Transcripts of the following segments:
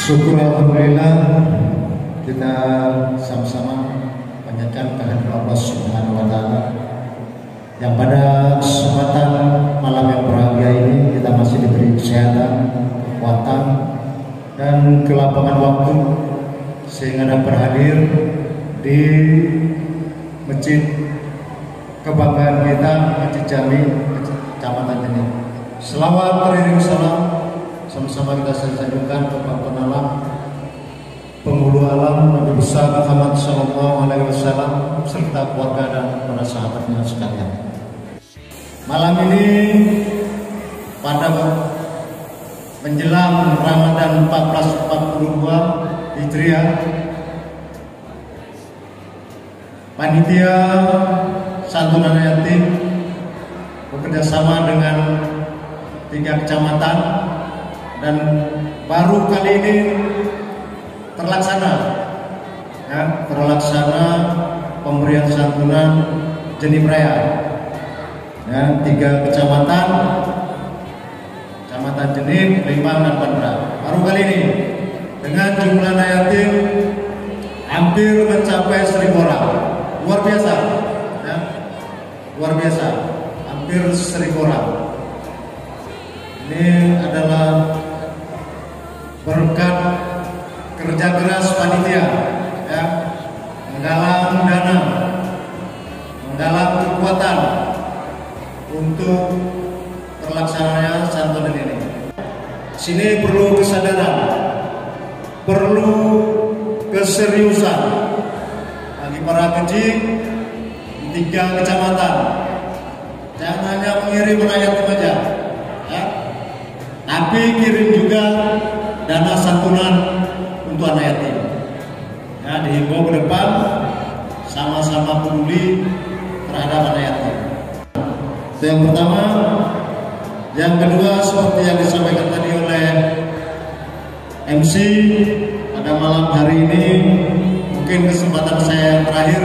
Syukur alhamdulillah kita sama-sama panjatkan kehadirat Allah Subhanahu wa taala yang pada kesempatan malam yang berbahagia ini kita masih diberi kesehatan, kekuatan dan kelapangan waktu sehingga dapat hadir di masjid kebanggaan kita, Masjid Jami Kecamatan ini. Selawat beriring salam sama-sama kita sanjungkan kepada penalam penghulu alam Nabi besar Muhammad SAW serta keluarga dan para sahabatnya sekalian. Malam ini pada menjelang Ramadan 1442 Hijriah, panitia santunan yatim bekerjasama dengan 3 kecamatan dan baru kali ini terlaksana pemberian santunan Jenim Raya 3 kecamatan, Kecamatan Jenim, Limbang dan Pandra. Baru kali ini dengan jumlah yatim hampir mencapai 1.000 orang, luar biasa, luar biasa, hampir 1.000 orang. Ini adalah berkat kerja keras panitia, menggalang dana, menggalang kekuatan untuk terlaksananya santunan ini. Sini perlu kesadaran, perlu keseriusan bagi para kecil di 3 kecamatan. Jangan hanya mengirim yatim saja, tapi kirim juga dana santunan untuk anak yatim. Dihimbau ke depan sama-sama peduli terhadap anak yatim. Itu yang pertama. Yang kedua, seperti yang disampaikan tadi oleh MC pada malam hari ini, mungkin kesempatan saya yang terakhir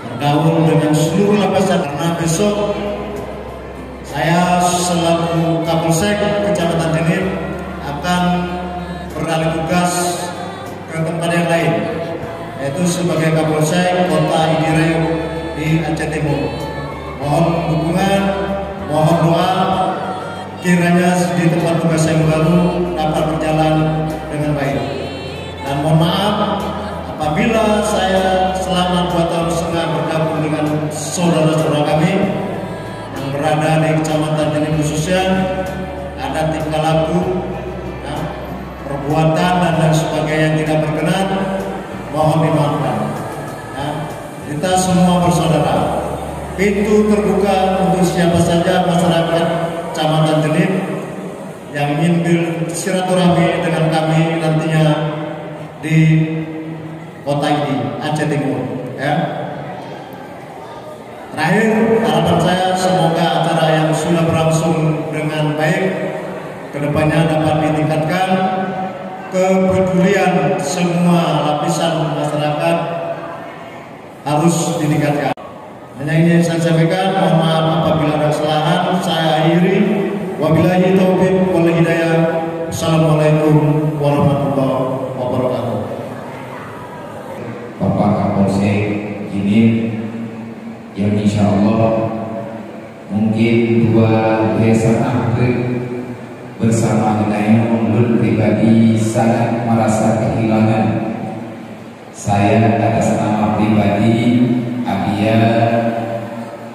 bergaul dengan seluruh lapisan, karena besok saya selaku Kapolsek Kecamatan Jenim akan beralih tugas ke tempat yang lain, yaitu sebagai Kapolsek Kota Idireu di Aceh Timur. Mohon dukungan, mohon doa kiranya di tempat tugas yang baru dapat berjalan dengan baik. Dan mohon maaf apabila saya selama 2 tahun setengah bergabung dengan saudara-saudara kami yang berada di Kecamatan Jenim khususnya ada tingkah laku, perbuatan dan lain sebagainya yang tidak berkenan, mohon dimaafkan. Kita semua bersaudara. Pintu terbuka untuk siapa saja masyarakat Kecamatan Jenim yang ingin bersilaturahmi dengan kami nantinya di kota ini, Aceh Timur. Terakhir, harapan saya semoga acara yang sudah berlangsung dengan baik kedepannya dapat ditingkatkan, kepedulian semua lapisan masyarakat harus ditingkatkan. Hanya ini yang saya sampaikan. Mohon maaf apabila ada kesalahan. Saya akhiri. Wabillahi taufiq wal hidayah. Assalamualaikum warahmatullahi wabarakatuh. Bapak Kapolsek Jenim yang insya Allah mungkin 2 desa akhir bersama dengan menurut pribadi sangat merasa kehilangan. Saya atas nama pribadi Abia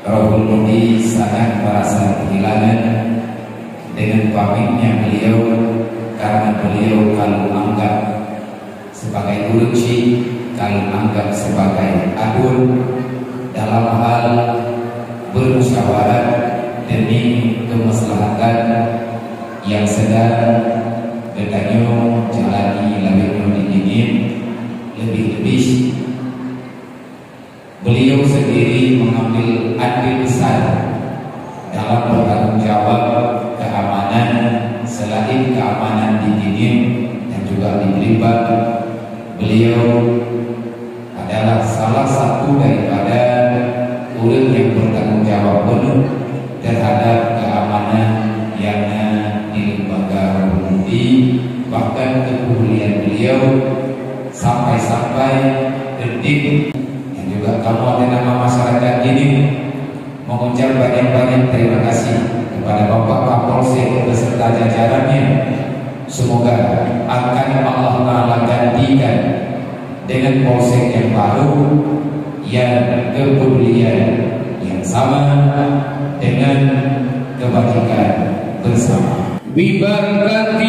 Rohul Mudi sangat merasa kehilangan dengan pamitnya beliau, karena beliau kalau anggap sebagai uruci, kalau anggap sebagai adul dalam hal bermusyawarah demi kemaslahatan yang sedang bertanyo jalani labih ini lebih-lebih beliau sendiri mengambil andil besar dalam bertanggung jawab keamanan, selain keamanan di Jenim dan juga di Limbang. Beliau adalah salah satu daripada orang yang bertanggung jawab penuh terhadap keamanan yang di lembaga Rohul Mudi, bahkan beliau sampai-sampai detik yang juga kamu ada nama masyarakat ini mengucap banyak-banyak terima kasih kepada Bapak Kapolsek beserta jajarannya. Semoga akan Allah Ta'ala gantikan dengan polsek yang baru yang kepedulian yang sama dengan kebajikan bersama. Bibarkat